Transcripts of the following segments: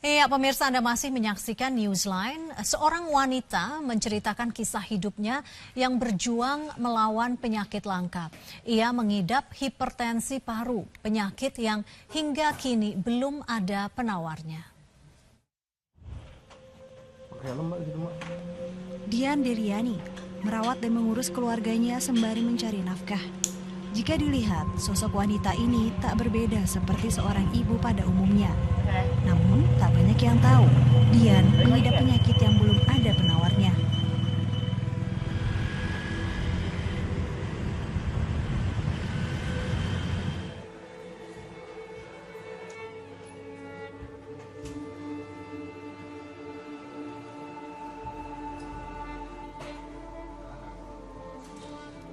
Iya, pemirsa, Anda masih menyaksikan Newsline. Seorang wanita menceritakan kisah hidupnya yang berjuang melawan penyakit langka. Ia mengidap hipertensi paru, penyakit yang hingga kini belum ada penawarnya. Dian Deriani merawat dan mengurus keluarganya sembari mencari nafkah. Jika dilihat, sosok wanita ini tak berbeda seperti seorang ibu pada umumnya. Namun, tak banyak yang tahu, Dian mengidap penyakit yang belum ada penawarnya.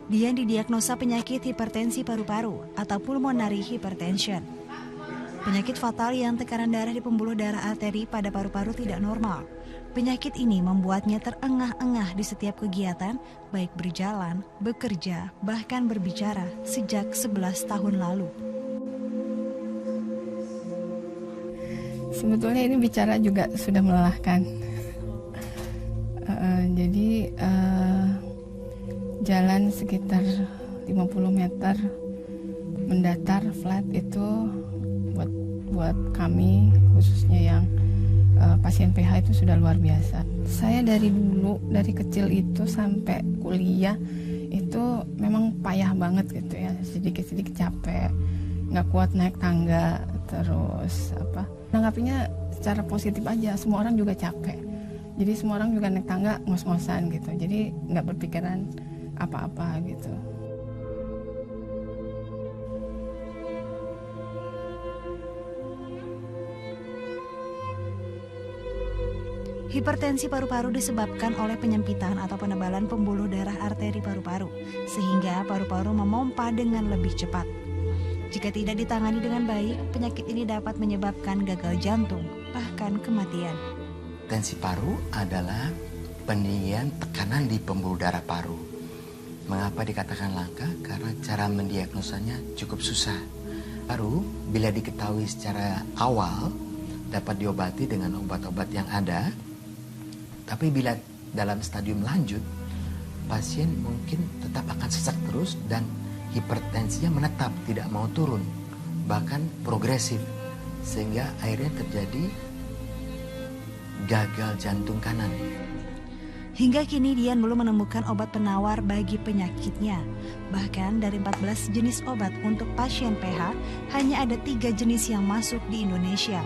Dian didiagnosa penyakit hipertensi paru-paru atau pulmonary hypertension. Penyakit fatal yang tekanan darah di pembuluh darah arteri pada paru-paru tidak normal. Penyakit ini membuatnya terengah-engah di setiap kegiatan, baik berjalan, bekerja, bahkan berbicara sejak 11 tahun lalu. Sebetulnya ini bicara juga sudah melelahkan. Jadi jalan sekitar 50 meter mendatar flat itu buat kami khususnya yang pasien PH itu sudah luar biasa. Saya dari dulu, dari kecil itu sampai kuliah itu memang payah banget gitu ya, sedikit-sedikit capek, nggak kuat naik tangga, terus nanggapinya secara positif aja, semua orang juga capek. Jadi semua orang juga naik tangga ngos-ngosan gitu, jadi nggak berpikiran apa-apa gitu. Hipertensi paru-paru disebabkan oleh penyempitan atau penebalan pembuluh darah arteri paru-paru, sehingga paru-paru memompa dengan lebih cepat. Jika tidak ditangani dengan baik, penyakit ini dapat menyebabkan gagal jantung, bahkan kematian. Tensi paru adalah pendinggian tekanan di pembuluh darah paru. Mengapa dikatakan langka? Karena cara mendiagnosanya cukup susah. Paru bila diketahui secara awal dapat diobati dengan obat-obat yang ada. Tapi bila dalam stadium lanjut, pasien mungkin tetap akan sesak terus dan hipertensinya menetap, tidak mau turun, bahkan progresif, sehingga akhirnya terjadi gagal jantung kanan. Hingga kini Dian belum menemukan obat penawar bagi penyakitnya. Bahkan dari 14 jenis obat untuk pasien PH, hanya ada 3 jenis yang masuk di Indonesia.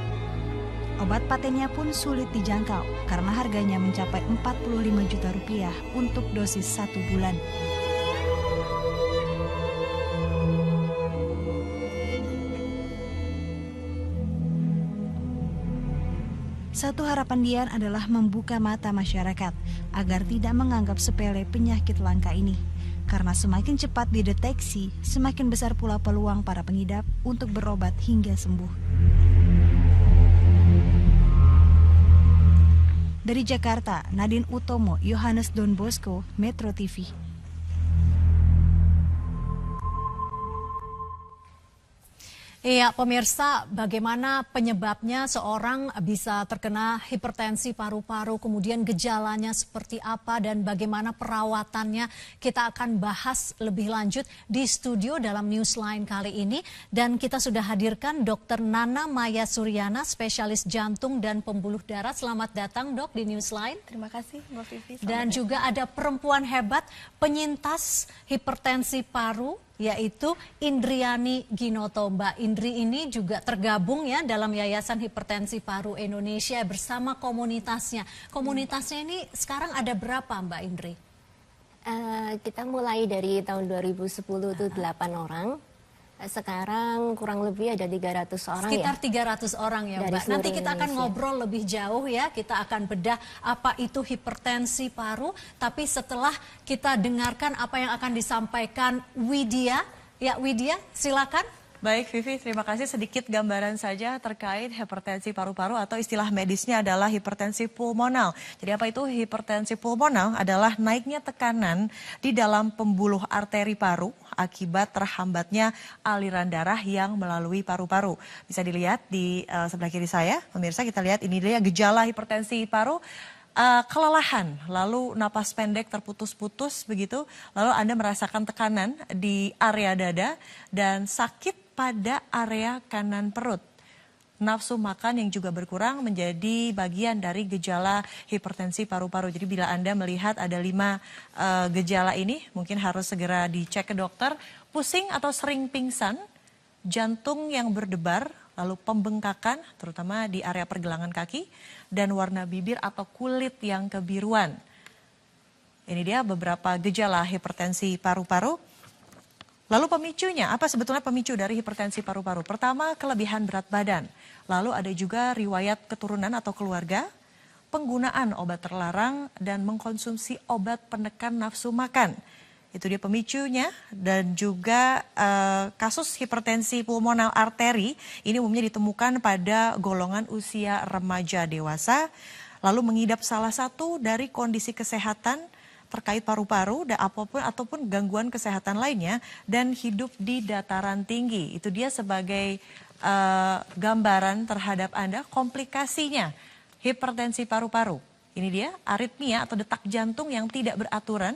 Obat patennya pun sulit dijangkau karena harganya mencapai 45 juta rupiah untuk dosis 1 bulan. Satu harapan Dian adalah membuka mata masyarakat agar tidak menganggap sepele penyakit langka ini. Karena semakin cepat dideteksi, semakin besar pula peluang para pengidap untuk berobat hingga sembuh. Dari Jakarta, Nadine Utomo, Yohanes Don Bosco, Metro TV. Iya, pemirsa, bagaimana penyebabnya seorang bisa terkena hipertensi paru-paru, kemudian gejalanya seperti apa dan bagaimana perawatannya, kita akan bahas lebih lanjut di studio dalam Newsline kali ini. Dan kita sudah hadirkan Dr. Nana Maya Suryana, spesialis jantung dan pembuluh darah. Selamat datang, Dok, di Newsline. Terima kasih, Mbak Vivi. Dan juga ada perempuan hebat, penyintas hipertensi paru, yaitu Indriani Ginoto. Mbak Indri ini juga tergabung ya dalam Yayasan Hipertensi Paru Indonesia bersama komunitasnya. Komunitasnya ini sekarang ada berapa, Mbak Indri? Kita mulai dari tahun 2010 itu 8 orang. Sekarang kurang lebih ada 300 orang. Sekitar ya. 300 orang ya, Dari Mbak. Nanti kita akan Indonesia. ngobrol lebih jauh ya. Kita akan bedah apa itu hipertensi paru. Tapi setelah kita dengarkan apa yang akan disampaikan Widya. Ya, Widya, silakan. Baik Vivi, terima kasih. Sedikit gambaran saja terkait hipertensi paru-paru atau istilah medisnya adalah hipertensi pulmonal. Jadi apa itu hipertensi pulmonal? Adalah naiknya tekanan di dalam pembuluh arteri paru akibat terhambatnya aliran darah yang melalui paru-paru. Bisa dilihat di sebelah kiri saya, pemirsa, kita lihat ini dia gejala hipertensi paru. Kelelahan, lalu napas pendek terputus-putus begitu, lalu Anda merasakan tekanan di area dada dan sakit pada area kanan perut. Nafsu makan yang juga berkurang menjadi bagian dari gejala hipertensi paru-paru. Jadi bila Anda melihat ada 5 gejala ini, mungkin harus segera dicek ke dokter. Pusing atau sering pingsan, jantung yang berdebar, lalu pembengkakan terutama di area pergelangan kaki, dan warna bibir atau kulit yang kebiruan. Ini dia beberapa gejala hipertensi paru-paru. Lalu pemicunya, apa sebetulnya pemicu dari hipertensi paru-paru? Pertama, kelebihan berat badan. Lalu ada juga riwayat keturunan atau keluarga, penggunaan obat terlarang, dan mengkonsumsi obat penekan nafsu makan. Itu dia pemicunya. Dan juga kasus hipertensi pulmonal arteri ini umumnya ditemukan pada golongan usia remaja dewasa, lalu mengidap salah satu dari kondisi kesehatan terkait paru-paru dan ataupun gangguan kesehatan lainnya, dan hidup di dataran tinggi. Itu dia sebagai gambaran terhadap Anda komplikasinya hipertensi paru-paru. Ini dia aritmia atau detak jantung yang tidak beraturan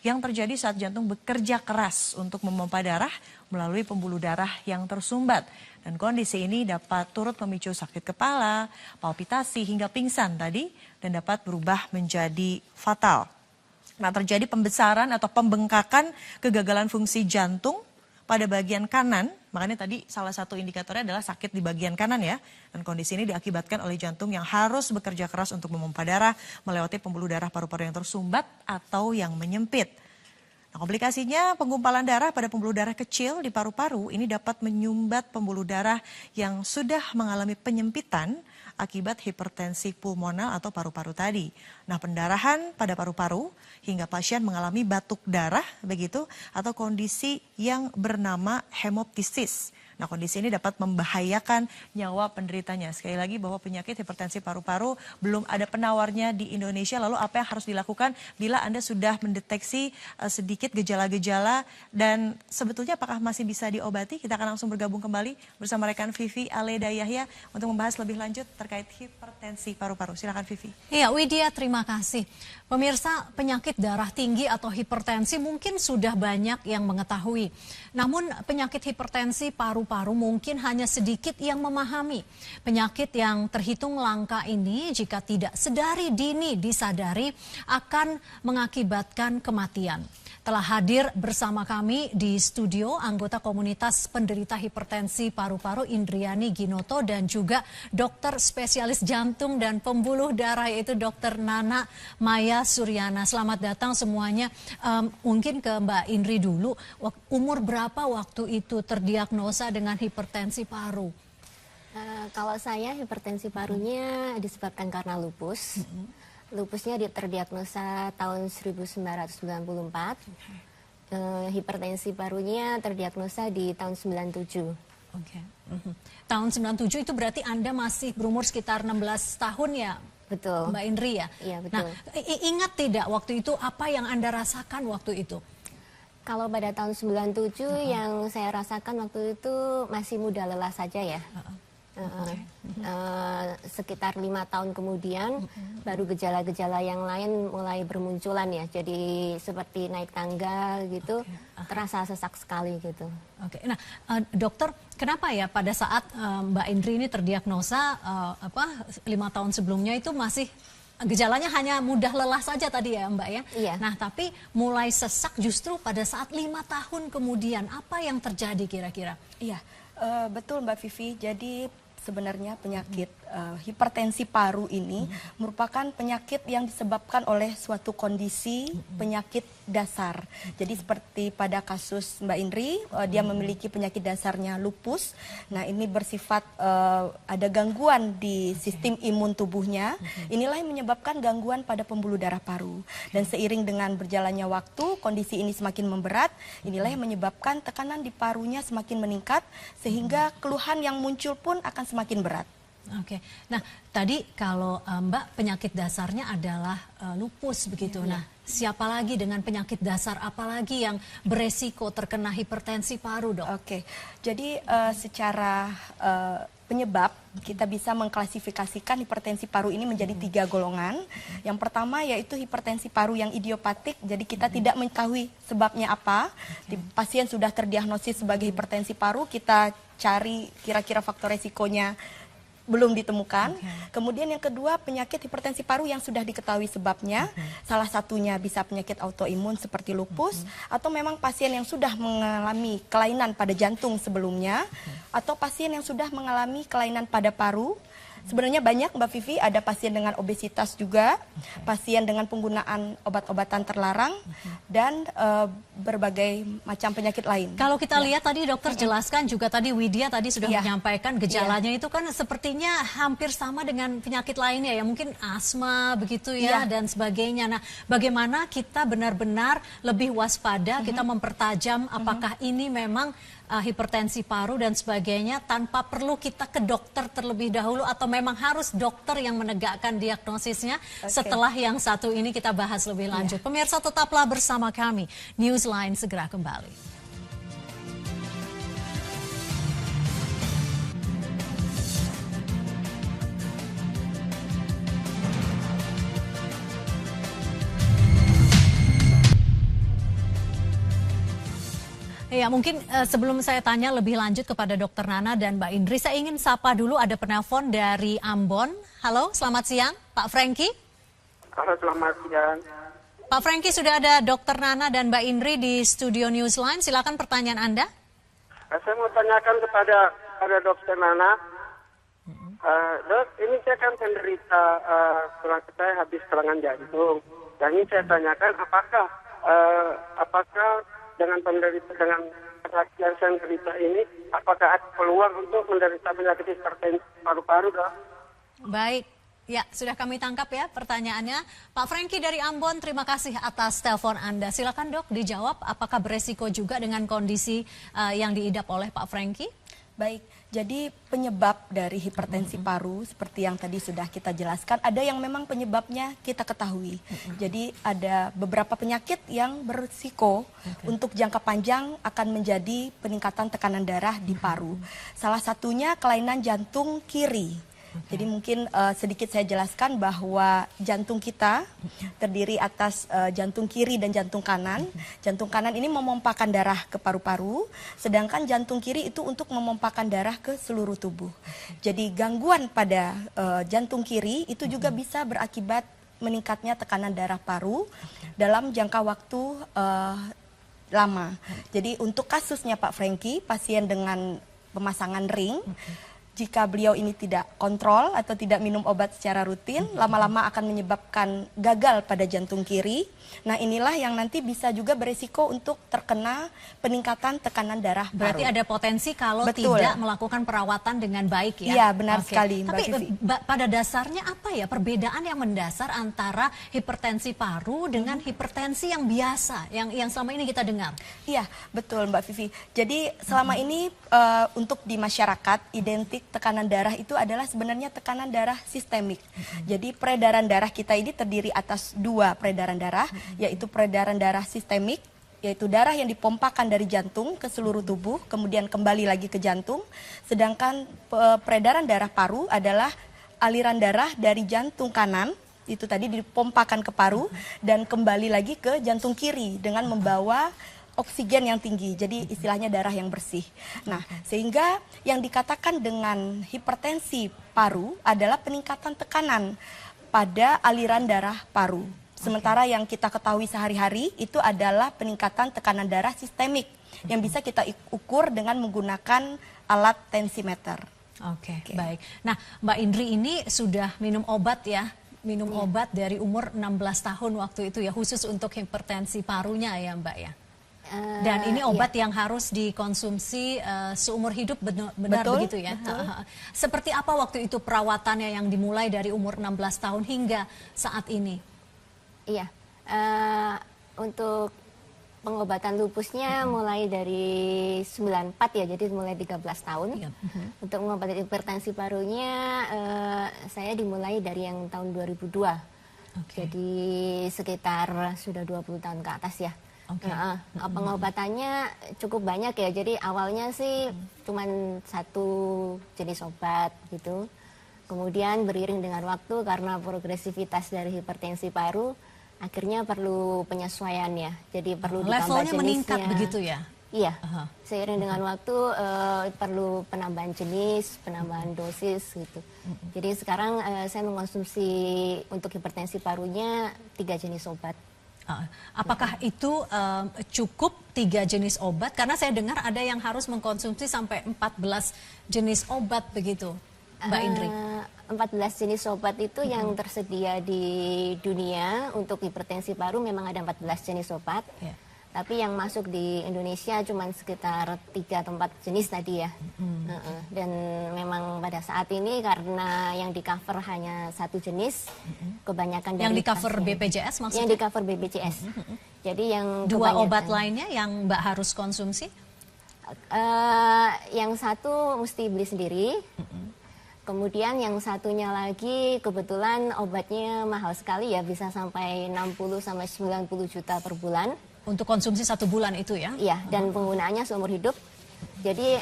yang terjadi saat jantung bekerja keras untuk memompa darah melalui pembuluh darah yang tersumbat. Dan kondisi ini dapat turut memicu sakit kepala, palpitasi hingga pingsan tadi, dan dapat berubah menjadi fatal. Nah, terjadi pembesaran atau pembengkakan kegagalan fungsi jantung pada bagian kanan. Makanya tadi salah satu indikatornya adalah sakit di bagian kanan ya. Dan kondisi ini diakibatkan oleh jantung yang harus bekerja keras untuk memompa darah melewati pembuluh darah paru-paru yang tersumbat atau yang menyempit. Nah, komplikasinya penggumpalan darah pada pembuluh darah kecil di paru-paru ini dapat menyumbat pembuluh darah yang sudah mengalami penyempitan akibat hipertensi pulmonal atau paru-paru tadi. Nah, pendarahan pada paru-paru hingga pasien mengalami batuk darah begitu atau kondisi yang bernama hemoptisis. Nah, kondisi ini dapat membahayakan nyawa penderitanya. Sekali lagi bahwa penyakit hipertensi paru-paru belum ada penawarnya di Indonesia. Lalu apa yang harus dilakukan bila Anda sudah mendeteksi sedikit gejala-gejala, dan sebetulnya apakah masih bisa diobati? Kita akan langsung bergabung kembali bersama rekan Vivi Aleda Yahya untuk membahas lebih lanjut terkait hipertensi paru-paru. Silakan Vivi. Iya, Widya, terima kasih. Pemirsa, penyakit darah tinggi atau hipertensi mungkin sudah banyak yang mengetahui. Namun penyakit hipertensi paru-paru mungkin hanya sedikit yang memahami. Penyakit yang terhitung langka ini jika tidak sedari dini disadari akan mengakibatkan kematian. Telah hadir bersama kami di studio anggota komunitas penderita hipertensi paru-paru Indriani Ginoto dan juga dokter spesialis jantung dan pembuluh darah yaitu Dr. Nana Maya Suryana. Selamat datang semuanya. Mungkin ke Mbak Indri dulu. Umur berapa waktu itu terdiagnosa dengan hipertensi paru? Kalau saya hipertensi parunya disebabkan karena lupus. Lupusnya terdiagnosa tahun 1994. Hipertensi parunya terdiagnosa di tahun 97. Oke. Tahun 97 itu berarti Anda masih berumur sekitar 16 tahun ya? Betul. Mbak Indri ya? Iya, betul. Nah, ingat tidak waktu itu apa yang Anda rasakan waktu itu? Kalau pada tahun 97 yang saya rasakan waktu itu masih muda lelah saja ya. Sekitar 5 tahun kemudian baru gejala-gejala yang lain mulai bermunculan ya. Jadi seperti naik tangga gitu, terasa sesak sekali gitu. Oke. Nah, dokter, kenapa ya pada saat Mbak Indri ini terdiagnosa 5 tahun sebelumnya itu masih gejalanya hanya mudah lelah saja tadi ya Mbak ya? Iya. Nah, tapi mulai sesak justru pada saat 5 tahun kemudian. Apa yang terjadi kira-kira? Iya, betul Mbak Vivi. Jadi sebenarnya penyakit hipertensi paru ini merupakan penyakit yang disebabkan oleh suatu kondisi penyakit dasar. Jadi seperti pada kasus Mbak Indri, dia memiliki penyakit dasarnya lupus. Nah, ini bersifat ada gangguan di sistem imun tubuhnya. Inilah yang menyebabkan gangguan pada pembuluh darah paru. Dan seiring dengan berjalannya waktu, kondisi ini semakin memberat. Inilah yang menyebabkan tekanan di parunya semakin meningkat, sehingga keluhan yang muncul pun akan semakin berat. Oke. Nah, tadi kalau Mbak penyakit dasarnya adalah lupus begitu. Nah, siapa lagi dengan penyakit dasar apalagi yang beresiko terkena hipertensi paru, Dok? Oke. Jadi secara penyebab kita bisa mengklasifikasikan hipertensi paru ini menjadi 3 golongan. Yang pertama yaitu hipertensi paru yang idiopatik, jadi kita tidak mengetahui sebabnya apa. Pasien sudah terdiagnosis sebagai hipertensi paru, kita cari kira-kira faktor resikonya belum ditemukan. Kemudian yang kedua penyakit hipertensi paru yang sudah diketahui sebabnya. Salah satunya bisa penyakit autoimun seperti lupus, atau memang pasien yang sudah mengalami kelainan pada jantung sebelumnya, atau pasien yang sudah mengalami kelainan pada paru. Sebenarnya banyak Mbak Vivi, ada pasien dengan obesitas juga, pasien dengan penggunaan obat-obatan terlarang, dan berbagai macam penyakit lain. Kalau kita lihat tadi dokter jelaskan juga tadi Widya tadi sudah menyampaikan gejalanya itu kan sepertinya hampir sama dengan penyakit lainnya ya, mungkin asma begitu ya dan sebagainya. Nah, bagaimana kita benar-benar lebih waspada, kita mempertajam apakah ini memang hipertensi paru dan sebagainya tanpa perlu kita ke dokter terlebih dahulu, atau memang harus dokter yang menegakkan diagnosisnya? Setelah yang satu ini kita bahas lebih lanjut. Pemirsa tetaplah bersama kami. Newsline segera kembali. Ya, mungkin sebelum saya tanya lebih lanjut kepada Dokter Nana dan Mbak Indri, saya ingin sapa dulu, ada penelpon dari Ambon. Halo, selamat siang, Pak Franky. Halo, selamat siang. Pak Franky, sudah ada Dokter Nana dan Mbak Indri di studio Newsline. Silakan pertanyaan Anda. Saya mau tanyakan kepada Dokter Nana. Dok, ini saya kan penderita saya habis serangan jantung. Dan ini saya tanyakan apakah dengan penyakit yang saya derita ini, apakah ada peluang untuk menderita penyakit hipertensi paru-paru, Dok? Baik, ya sudah kami tangkap ya pertanyaannya. Pak Franky dari Ambon, terima kasih atas telepon Anda. Silakan Dok dijawab, apakah beresiko juga dengan kondisi yang diidap oleh Pak Franky? Baik, jadi penyebab dari hipertensi paru seperti yang tadi sudah kita jelaskan, ada yang memang penyebabnya kita ketahui. Jadi ada beberapa penyakit yang berisiko untuk jangka panjang akan menjadi peningkatan tekanan darah di paru. Salah satunya kelainan jantung kiri. Jadi mungkin sedikit saya jelaskan bahwa jantung kita terdiri atas jantung kiri dan jantung kanan. Jantung kanan ini memompakan darah ke paru-paru, sedangkan jantung kiri itu untuk memompakan darah ke seluruh tubuh. Jadi gangguan pada jantung kiri itu juga bisa berakibat meningkatnya tekanan darah paru dalam jangka waktu lama. Jadi untuk kasusnya Pak Franky, pasien dengan pemasangan ring, jika beliau ini tidak kontrol atau tidak minum obat secara rutin, lama-lama akan menyebabkan gagal pada jantung kiri. Nah, inilah yang nanti bisa juga beresiko untuk terkena peningkatan tekanan darah paru. Berarti ada potensi kalau Betul. tidak melakukan perawatan dengan baik ya? Iya, benar sekali, Mbak Tapi Vivi. pada dasarnya apa ya perbedaan yang mendasar antara hipertensi paru dengan hipertensi yang biasa, yang selama ini kita dengar? Iya, betul Mbak Vivi. Jadi selama ini untuk di masyarakat identik tekanan darah itu adalah sebenarnya tekanan darah sistemik. Jadi peredaran darah kita ini terdiri atas 2 peredaran darah, yaitu peredaran darah sistemik, yaitu darah yang dipompakan dari jantung ke seluruh tubuh, kemudian kembali lagi ke jantung. Sedangkan peredaran darah paru adalah aliran darah dari jantung kanan, itu tadi dipompakan ke paru, dan kembali lagi ke jantung kiri dengan membawa oksigen yang tinggi, jadi istilahnya darah yang bersih. Nah, sehingga yang dikatakan dengan hipertensi paru adalah peningkatan tekanan pada aliran darah paru. Sementara yang kita ketahui sehari-hari itu adalah peningkatan tekanan darah sistemik yang bisa kita ukur dengan menggunakan alat tensimeter. Oke, baik. Nah, Mbak Indri ini sudah minum obat ya? Minum obat dari umur 16 tahun waktu itu ya, khusus untuk hipertensi parunya ya Mbak ya? Dan ini obat yang harus dikonsumsi seumur hidup, benar Betul, begitu ya? betul. Seperti apa waktu itu perawatannya yang dimulai dari umur 16 tahun hingga saat ini? Iya, untuk pengobatan lupusnya mulai dari 94 ya, jadi mulai 13 tahun. Untuk mengobati hipertensi parunya saya dimulai dari yang tahun 2002. Jadi sekitar sudah 20 tahun ke atas ya. Pengobatannya cukup banyak ya. Jadi awalnya sih cuman satu jenis obat gitu. Kemudian beriring dengan waktu karena progresivitas dari hipertensi paru, akhirnya perlu penyesuaian ya. Jadi perlu ditambah levelnya jenisnya. meningkat begitu ya? Iya. Seiring dengan waktu perlu penambahan jenis, penambahan dosis gitu. Jadi sekarang saya mengkonsumsi untuk hipertensi parunya 3 jenis obat. Apakah itu cukup 3 jenis obat? Karena saya dengar ada yang harus mengkonsumsi sampai 14 jenis obat begitu, Mbak Indri. 14 jenis obat itu yang tersedia di dunia untuk hipertensi paru memang ada 14 jenis obat. Tapi yang masuk di Indonesia cuma sekitar 3 atau 4 jenis tadi ya. Dan memang pada saat ini karena yang di cover hanya 1 jenis, kebanyakan dari yang di cover BPJS maksudnya? Yang di cover BPJS. Jadi yang 2 obat lainnya yang Mbak harus konsumsi? Yang satu mesti beli sendiri. Kemudian yang satunya lagi kebetulan obatnya mahal sekali ya, bisa sampai 60 sampai 90 juta per bulan. Untuk konsumsi 1 bulan itu ya? Iya, dan penggunaannya seumur hidup. Jadi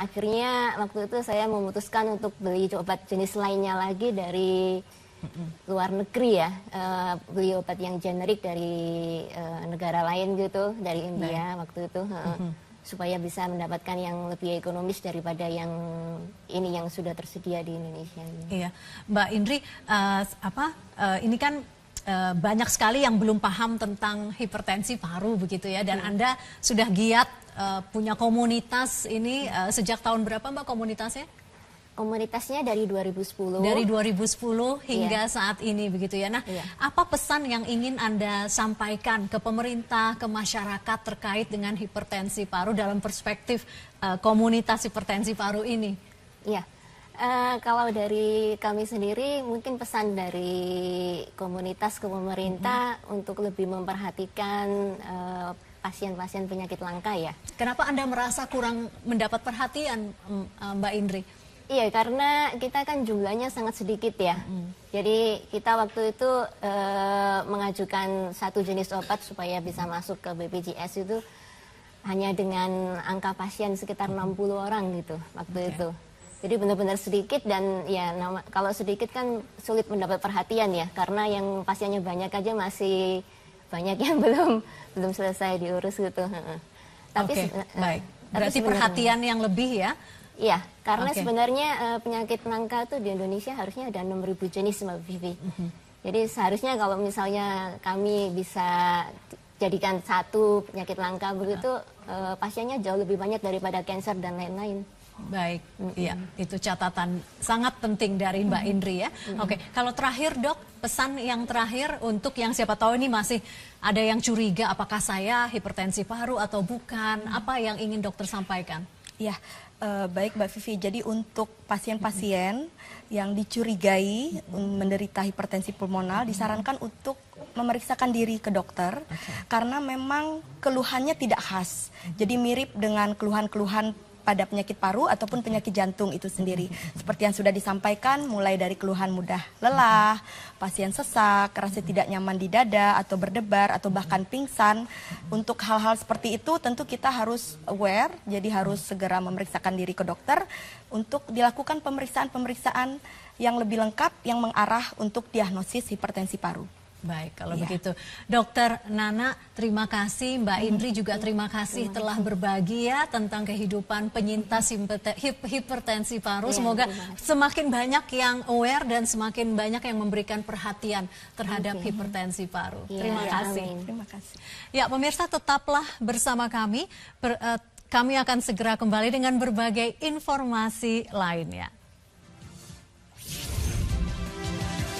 akhirnya waktu itu saya memutuskan untuk beli obat jenis lainnya lagi dari luar negeri ya. Beli obat yang generik dari negara lain gitu, dari India waktu itu. Supaya bisa mendapatkan yang lebih ekonomis daripada yang ini yang sudah tersedia di Indonesia. Iya, Mbak Indri, ini kan banyak sekali yang belum paham tentang hipertensi paru begitu ya, dan Anda sudah giat punya komunitas ini sejak tahun berapa Mbak komunitasnya? Komunitasnya dari 2010. Dari 2010 hingga saat ini begitu ya. Nah, apa pesan yang ingin Anda sampaikan ke pemerintah, ke masyarakat terkait dengan hipertensi paru dalam perspektif komunitas hipertensi paru ini? Iya. Kalau dari kami sendiri mungkin pesan dari komunitas ke pemerintah untuk lebih memperhatikan pasien-pasien penyakit langka ya. Kenapa Anda merasa kurang mendapat perhatian Mbak Indri? Iya, karena kita kan jumlahnya sangat sedikit ya. Jadi kita waktu itu mengajukan 1 jenis obat supaya bisa masuk ke BPJS itu hanya dengan angka pasien sekitar 60 orang gitu waktu itu. Jadi benar-benar sedikit dan ya kalau sedikit kan sulit mendapat perhatian ya, karena yang pasiennya banyak aja masih banyak yang belum selesai diurus gitu. Tapi baik. Berarti perhatian yang lebih ya? Iya, karena sebenarnya penyakit langka itu di Indonesia harusnya ada 6.000 jenis Mbak Vivi. Jadi seharusnya kalau misalnya kami bisa jadikan 1 penyakit langka begitu, pasiennya jauh lebih banyak daripada kanker dan lain-lain. Baik, iya, itu catatan sangat penting dari Mbak Indri ya. Oke, kalau terakhir Dok, pesan yang terakhir untuk yang siapa tahu ini masih ada yang curiga apakah saya hipertensi paru atau bukan, apa yang ingin dokter sampaikan? Ya, baik Mbak Vivi. Jadi untuk pasien-pasien yang dicurigai menderita hipertensi pulmonal disarankan untuk memeriksakan diri ke dokter karena memang keluhannya tidak khas. Jadi mirip dengan keluhan-keluhan pada penyakit paru ataupun penyakit jantung itu sendiri. Seperti yang sudah disampaikan, mulai dari keluhan mudah lelah, pasien sesak, rasa tidak nyaman di dada atau berdebar atau bahkan pingsan. Untuk hal-hal seperti itu tentu kita harus aware, jadi harus segera memeriksakan diri ke dokter untuk dilakukan pemeriksaan-pemeriksaan yang lebih lengkap yang mengarah untuk diagnosis hipertensi paru. Baik, kalau begitu. Dokter Nana, terima kasih. Mbak Indri juga terima kasih telah berbagi ya tentang kehidupan penyintas hipertensi paru. Semoga semakin banyak yang aware dan semakin banyak yang memberikan perhatian terhadap hipertensi paru. Terima kasih. Terima kasih. Ya, pemirsa tetaplah bersama kami. Kami akan segera kembali dengan berbagai informasi lainnya.